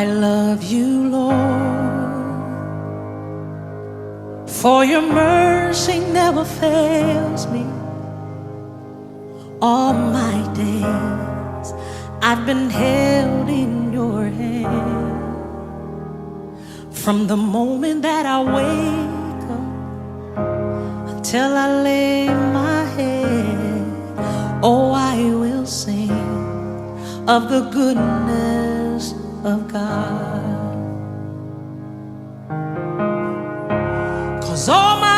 I love you, Lord, for your mercy never fails me. All my days I've been held in your hand. From the moment that I wake up until I lay my head, oh, I will sing of the goodness of God. 'Cause all my